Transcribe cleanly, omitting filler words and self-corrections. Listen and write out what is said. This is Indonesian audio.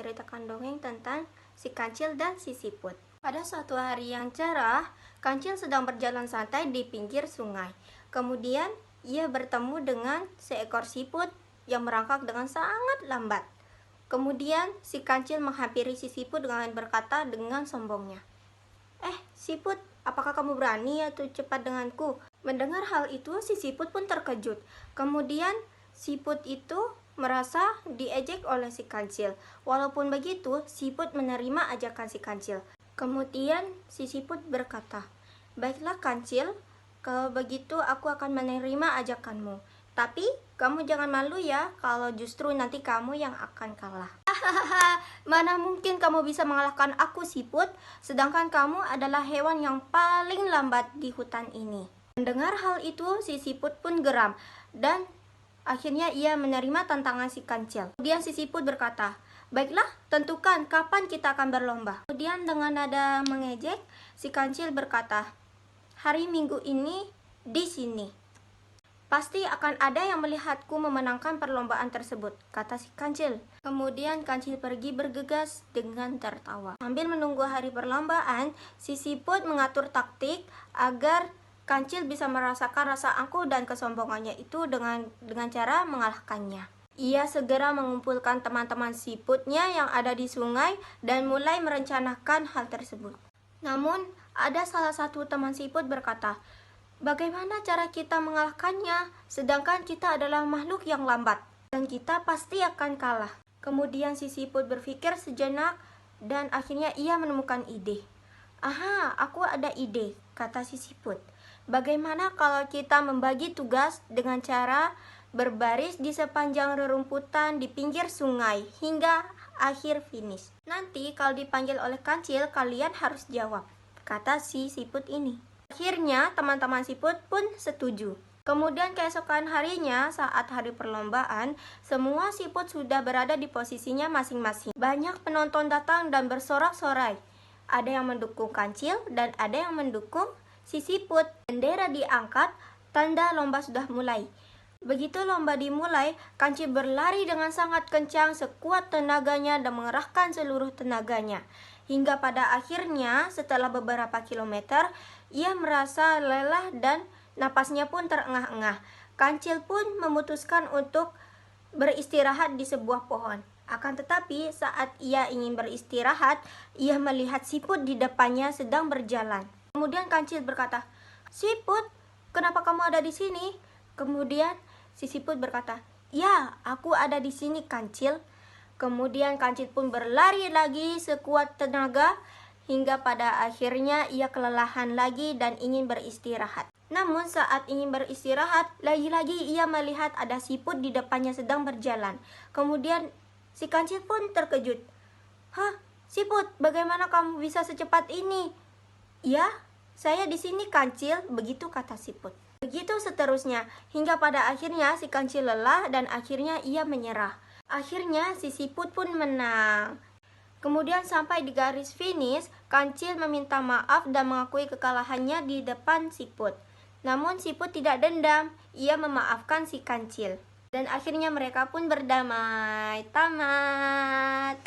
menceritakan dongeng tentang si Kancil dan si Siput. Pada suatu hari yang cerah, Kancil sedang berjalan santai di pinggir sungai. Kemudian ia bertemu dengan seekor siput yang merangkak dengan sangat lambat. Kemudian si Kancil menghampiri si Siput dengan berkata dengan sombongnya, Siput, apakah kamu berani atau cepat denganku?" Mendengar hal itu, si Siput pun terkejut. Kemudian Siput itu merasa diejek oleh si Kancil. Walaupun begitu, Siput menerima ajakan si Kancil. Kemudian si Siput berkata, "Baiklah Kancil, kalau begitu aku akan menerima ajakanmu. Tapi kamu jangan malu ya kalau justru nanti kamu yang akan kalah." "Hahaha, mana mungkin kamu bisa mengalahkan aku Siput, sedangkan kamu adalah hewan yang paling lambat di hutan ini." Mendengar hal itu, si Siput pun geram dan akhirnya ia menerima tantangan si Kancil. Kemudian si Siput berkata, "Baiklah, tentukan kapan kita akan berlomba." Kemudian dengan nada mengejek, si Kancil berkata, "Hari Minggu ini di sini. Pasti akan ada yang melihatku memenangkan perlombaan tersebut," kata si Kancil. Kemudian Kancil pergi bergegas dengan tertawa. Sambil menunggu hari perlombaan, si Siput mengatur taktik agar Kancil bisa merasakan rasa angkuh dan kesombongannya itu dengan cara mengalahkannya. Ia segera mengumpulkan teman-teman siputnya yang ada di sungai dan mulai merencanakan hal tersebut. Namun, ada salah satu teman siput berkata, "Bagaimana cara kita mengalahkannya? Sedangkan kita adalah makhluk yang lambat dan kita pasti akan kalah." Kemudian si Siput berpikir sejenak dan akhirnya ia menemukan ide. "Aha, aku ada ide," kata si Siput. "Bagaimana kalau kita membagi tugas dengan cara berbaris di sepanjang rerumputan di pinggir sungai hingga akhir finish. Nanti kalau dipanggil oleh Kancil, kalian harus jawab," kata si Siput ini. Akhirnya teman-teman Siput pun setuju. Kemudian keesokan harinya, saat hari perlombaan, semua siput sudah berada di posisinya masing-masing. Banyak penonton datang dan bersorak-sorai. Ada yang mendukung Kancil dan ada yang mendukung si Siput. Bendera diangkat, tanda lomba sudah mulai. Begitu lomba dimulai, Kancil berlari dengan sangat kencang sekuat tenaganya dan mengerahkan seluruh tenaganya. Hingga pada akhirnya, setelah beberapa kilometer, ia merasa lelah dan napasnya pun terengah-engah. Kancil pun memutuskan untuk beristirahat di sebuah pohon. Akan tetapi, saat ia ingin beristirahat, ia melihat Siput di depannya sedang berjalan. Kemudian Kancil berkata, "Siput, kenapa kamu ada di sini?" Kemudian si Siput berkata, "Ya, aku ada di sini Kancil." Kemudian Kancil pun berlari lagi sekuat tenaga hingga pada akhirnya ia kelelahan lagi dan ingin beristirahat. Namun saat ingin beristirahat, lagi-lagi ia melihat ada Siput di depannya sedang berjalan. Kemudian si Kancil pun terkejut. "Hah, Siput, bagaimana kamu bisa secepat ini?" "Ya, saya di sini Kancil," begitu kata Siput. Begitu seterusnya, hingga pada akhirnya si Kancil lelah dan akhirnya ia menyerah. Akhirnya si Siput pun menang. Kemudian sampai di garis finish, Kancil meminta maaf dan mengakui kekalahannya di depan Siput. Namun Siput tidak dendam, ia memaafkan si Kancil. Dan akhirnya mereka pun berdamai. Tamat.